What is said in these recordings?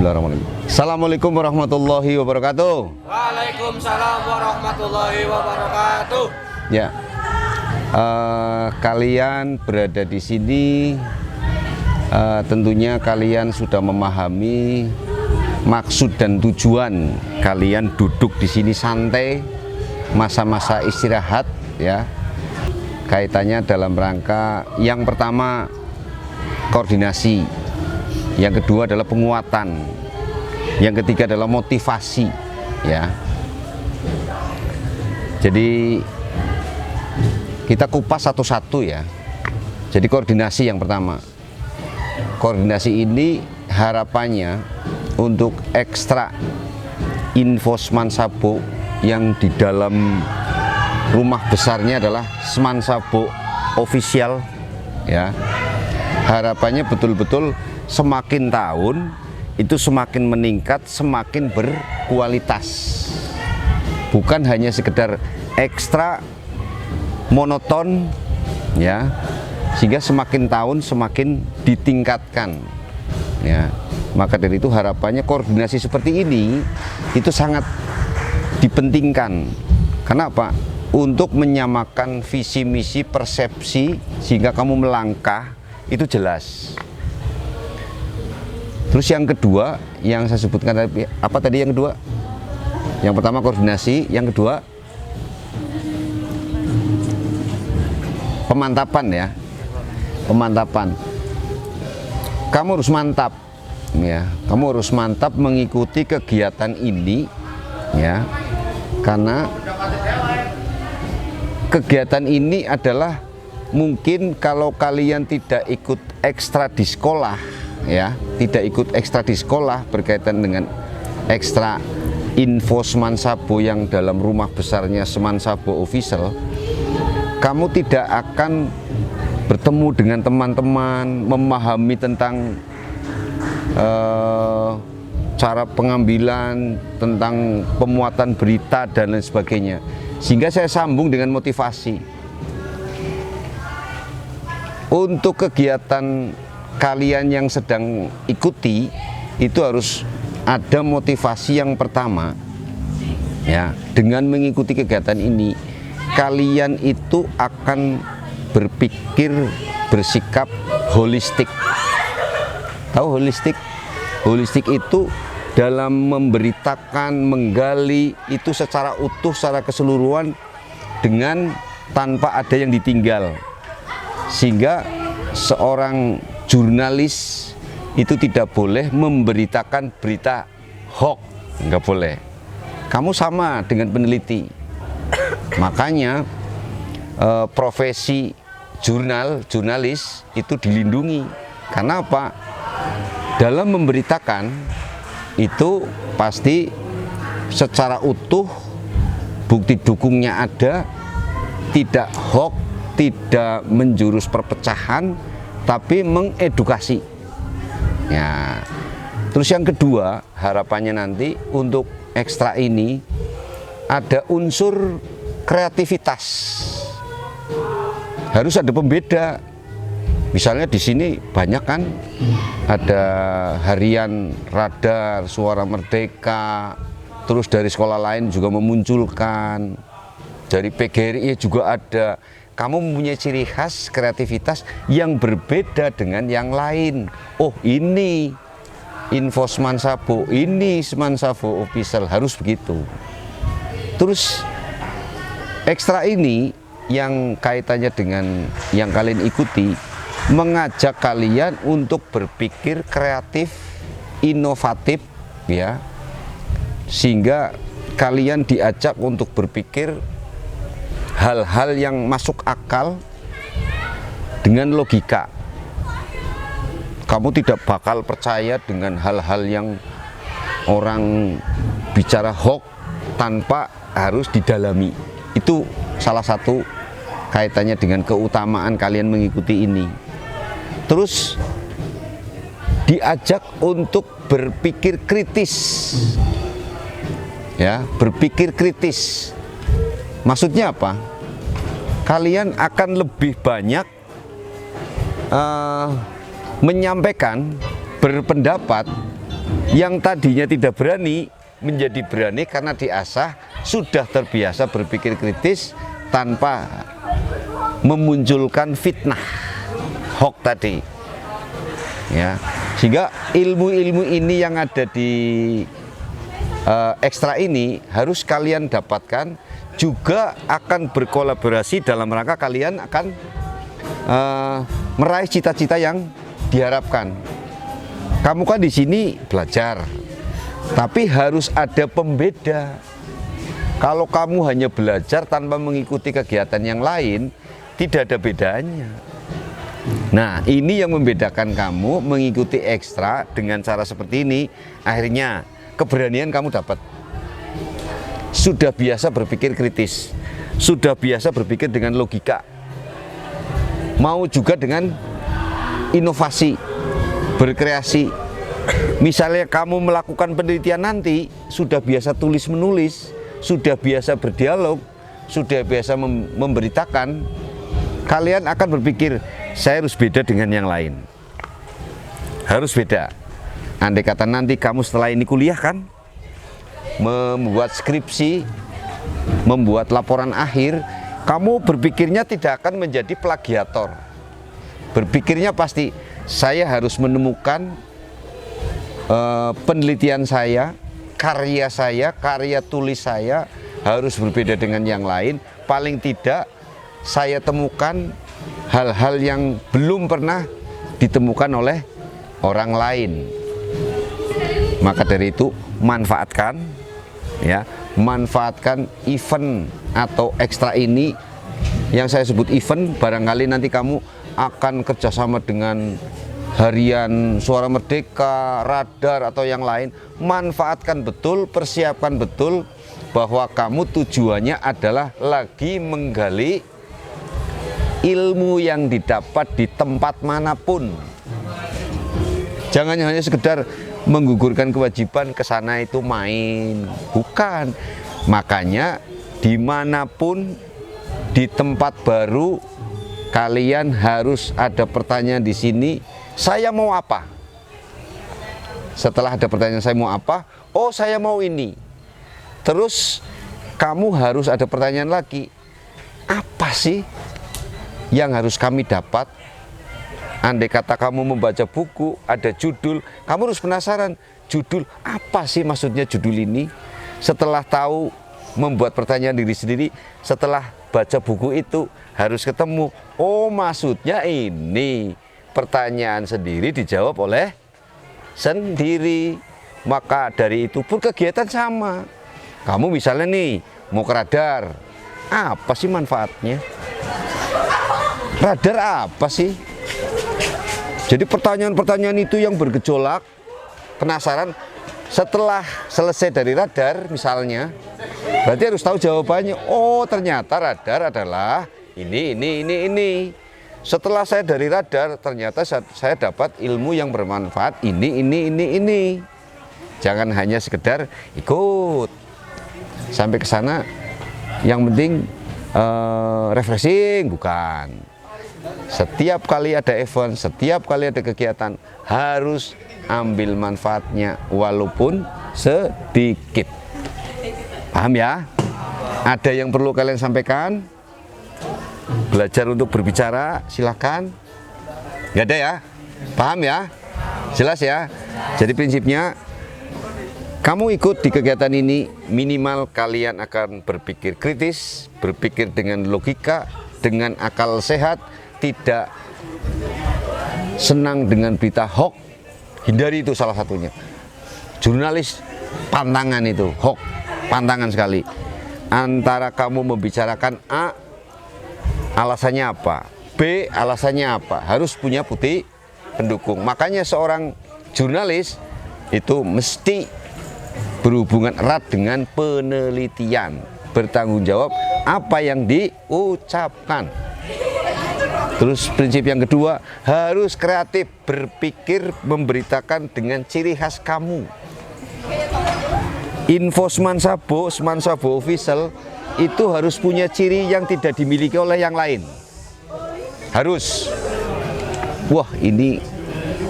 Bismillahirrahmanirrahim. Assalamualaikum warahmatullahi wabarakatuh. Waalaikumsalam warahmatullahi wabarakatuh. Ya, kalian berada di sini, tentunya kalian sudah memahami maksud dan tujuan kalian duduk di sini santai, masa-masa istirahat, ya. Kaitannya dalam rangka yang pertama koordinasi, yang kedua adalah penguatan, yang ketiga adalah motivasi, ya. Jadi kita kupas satu-satu, ya. Jadi koordinasi yang pertama. Koordinasi ini harapannya untuk ekstra info Semansabo yang di dalam rumah besarnya adalah Semansabo official, ya. Harapannya betul-betul semakin tahun itu semakin meningkat, semakin berkualitas. Bukan hanya sekedar ekstra monoton, ya. Sehingga semakin tahun semakin ditingkatkan, ya. Maka dari itu harapannya koordinasi seperti ini itu sangat dipentingkan. Karena apa? Untuk menyamakan visi misi persepsi sehingga kamu melangkah itu jelas. Terus yang kedua yang saya sebutkan tadi, apa tadi yang kedua? Yang pertama koordinasi, yang kedua pemantapan, ya. Pemantapan. Kamu harus mantap, ya. Kamu harus mantap mengikuti kegiatan ini, ya. Karena kegiatan ini adalah mungkin kalau kalian tidak ikut ekstra di sekolah, ya, tidak ikut ekstra di sekolah berkaitan dengan ekstra info Semansabo yang dalam rumah besarnya Semansabo official, kamu tidak akan bertemu dengan teman-teman, memahami tentang cara pengambilan, tentang pemuatan berita dan lain sebagainya. Sehingga saya sambung dengan motivasi. Untuk kegiatan kalian yang sedang ikuti itu harus ada motivasi yang pertama, ya. Dengan mengikuti kegiatan ini kalian itu akan berpikir, bersikap holistik. Tahu holistik? Holistik itu dalam memberitakan, menggali itu secara utuh, secara keseluruhan dengan tanpa ada yang ditinggal. Sehingga seorang jurnalis itu tidak boleh memberitakan berita hoax, nggak boleh. Kamu sama dengan peneliti. Makanya profesi jurnalis itu dilindungi. Karena apa? Dalam memberitakan itu pasti secara utuh, bukti dukungnya ada, tidak hoax, tidak menjurus perpecahan, tapi mengedukasi, ya. Terus yang kedua harapannya nanti untuk ekstra ini ada unsur kreativitas, harus ada pembeda. Misalnya di sini banyak kan, ada harian radar, suara merdeka, terus dari sekolah lain juga memunculkan, dari PGRI juga ada. Kamu mempunyai ciri khas kreativitas yang berbeda dengan yang lain. Oh, ini info Semansabo, ini Semansabo official, harus begitu. Terus ekstra ini yang kaitannya dengan yang kalian ikuti, mengajak kalian untuk berpikir kreatif, inovatif, ya. Sehingga kalian diajak untuk berpikir hal-hal yang masuk akal dengan logika. Kamu tidak bakal percaya dengan hal-hal yang orang bicara hoax tanpa harus didalami. Itu salah satu kaitannya dengan keutamaan kalian mengikuti ini. Terus diajak untuk berpikir kritis, ya, berpikir kritis. Maksudnya apa? Kalian akan lebih banyak menyampaikan, berpendapat Yang tadinya tidak berani menjadi berani karena diasah, sudah terbiasa berpikir kritis tanpa memunculkan fitnah hoax tadi. Ya, sehingga ilmu-ilmu ini yang ada di ekstra ini harus kalian dapatkan, juga akan berkolaborasi dalam rangka kalian akan meraih cita-cita yang diharapkan. Kamu kan di sini belajar, tapi harus ada pembeda. Kalau kamu hanya belajar tanpa mengikuti kegiatan yang lain, tidak ada bedanya. Nah, ini yang membedakan kamu mengikuti ekstra dengan cara seperti ini. Akhirnya keberanian kamu dapat. Sudah biasa berpikir kritis, sudah biasa berpikir dengan logika, mau juga dengan inovasi, berkreasi. Misalnya kamu melakukan penelitian nanti, sudah biasa tulis menulis, sudah biasa berdialog, sudah biasa memberitakan, kalian akan berpikir, saya harus beda dengan yang lain. Harus beda. Andai kata nanti kamu setelah ini kuliah kan, membuat skripsi, membuat laporan akhir, kamu berpikirnya tidak akan menjadi plagiator. Berpikirnya pasti, saya harus menemukan penelitian saya, karya tulis saya harus berbeda dengan yang lain. Paling tidak saya temukan hal-hal yang belum pernah ditemukan oleh orang lain. Maka dari itu manfaatkan, ya, manfaatkan event atau ekstra ini. Yang saya sebut event, barangkali nanti kamu akan kerjasama dengan Harian Suara Merdeka, Radar atau yang lain. Manfaatkan betul, persiapkan betul bahwa kamu tujuannya adalah lagi menggali ilmu yang didapat di tempat manapun. Jangan hanya sekedar menggugurkan kewajiban ke sana itu main, bukan. Makanya dimanapun, di tempat baru, kalian harus ada pertanyaan di sini, saya mau apa? Setelah ada pertanyaan saya mau apa? Oh, saya mau ini. Terus kamu harus ada pertanyaan lagi, apa sih yang harus kami dapat? Andai kata kamu membaca buku, ada judul, kamu harus penasaran, judul apa sih maksudnya judul ini? Setelah tahu, membuat pertanyaan diri sendiri, setelah baca buku itu harus ketemu, oh maksudnya ini. Pertanyaan sendiri dijawab oleh sendiri. Maka dari itu pun kegiatan sama. Kamu misalnya nih, mau ke radar, apa sih manfaatnya? Radar apa sih? Jadi pertanyaan-pertanyaan itu yang bergejolak, penasaran. Setelah selesai dari radar misalnya, berarti harus tahu jawabannya. Oh, ternyata radar adalah ini. Setelah saya dari radar, ternyata saya dapat ilmu yang bermanfaat ini. Jangan hanya sekedar ikut sampai ke sana, yang penting refreshing, bukan. Setiap kali ada event, setiap kali ada kegiatan, harus ambil manfaatnya walaupun sedikit. Paham ya? Ada yang perlu kalian sampaikan? Belajar untuk berbicara, silakan. Gak ada ya? Paham ya? Jelas ya? Jadi prinsipnya, kamu ikut di kegiatan ini, minimal kalian akan berpikir kritis, berpikir dengan logika, dengan akal sehat, tidak senang dengan berita hoax. Hindari itu salah satunya. Jurnalis pantangan itu, hoax, pantangan sekali. Antara kamu membicarakan A, alasannya apa, B, alasannya apa, harus punya bukti pendukung. Makanya seorang jurnalis itu mesti berhubungan erat dengan penelitian, bertanggung jawab apa yang diucapkan. Terus prinsip yang kedua, harus kreatif, berpikir memberitakan dengan ciri khas kamu. Info Semansabo official itu harus punya ciri yang tidak dimiliki oleh yang lain. Harus. Wah, ini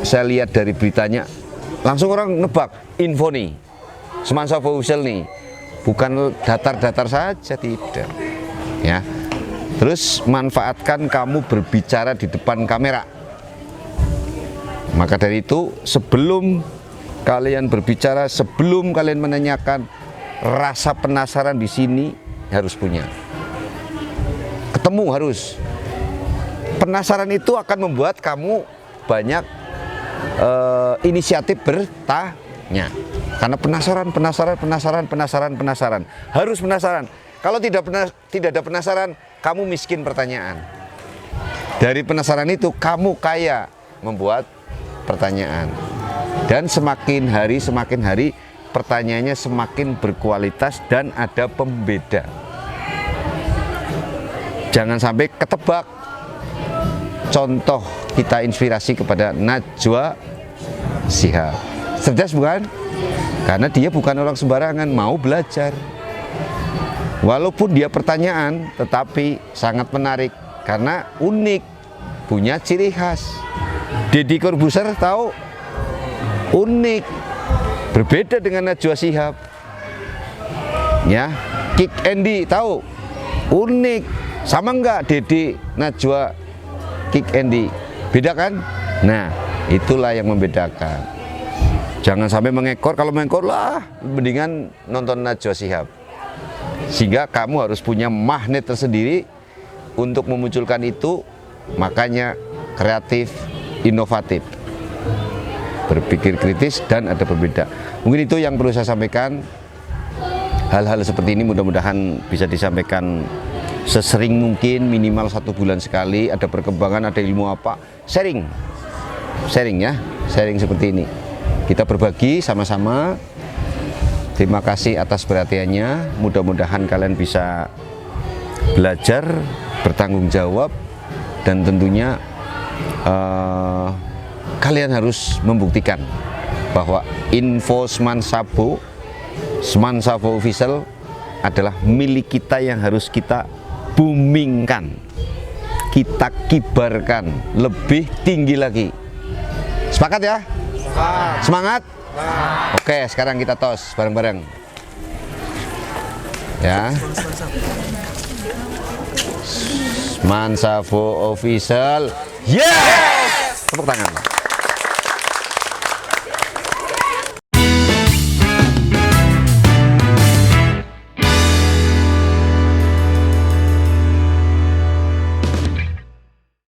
saya lihat dari beritanya langsung orang nebak info nih, Semansa Official nih, bukan datar-datar saja, tidak ya. Terus manfaatkan kamu berbicara di depan kamera. Maka dari itu, sebelum kalian berbicara, sebelum kalian menanyakan, rasa penasaran di sini harus punya. Ketemu harus. Penasaran itu akan membuat kamu banyak inisiatif bertanya. Karena penasaran. Harus penasaran. Kalau tidak ada penasaran, kamu miskin pertanyaan. Dari penasaran itu, kamu kaya membuat pertanyaan. Dan semakin hari pertanyaannya semakin berkualitas dan ada pembeda. Jangan sampai ketebak. Contoh, kita inspirasi kepada Najwa Shihab. Cerdas bukan? Karena dia bukan orang sembarangan, mau belajar. Walaupun dia pertanyaan, tetapi sangat menarik karena unik, punya ciri khas. Deddy Corbuzier tahu, unik, berbeda dengan Najwa Shihab. Ya, Kick Andy tahu, unik, sama enggak Deddy, Najwa, Kick Andy, beda kan? Nah, itulah yang membedakan. Jangan sampai mengekor, kalau mengekor lah, mendingan nonton Najwa Shihab. Sehingga kamu harus punya magnet tersendiri untuk memunculkan itu. Makanya kreatif, inovatif, berpikir kritis, dan ada berbeda. Mungkin itu yang perlu saya sampaikan. Hal-hal seperti ini mudah-mudahan bisa disampaikan sesering mungkin, minimal 1 bulan sekali. Ada perkembangan, ada ilmu apa, sharing ya, sharing seperti ini. Kita berbagi sama-sama. Terima kasih atas perhatiannya. Mudah-mudahan kalian bisa belajar, bertanggung jawab, dan tentunya kalian harus membuktikan bahwa info Semansa Official adalah milik kita yang harus kita boomingkan, kita kibarkan lebih tinggi lagi. Sepakat ya? Semangat? Oke, sekarang kita tos bareng-bareng. Ya. Semansa Official. Yes! Tepuk tangan.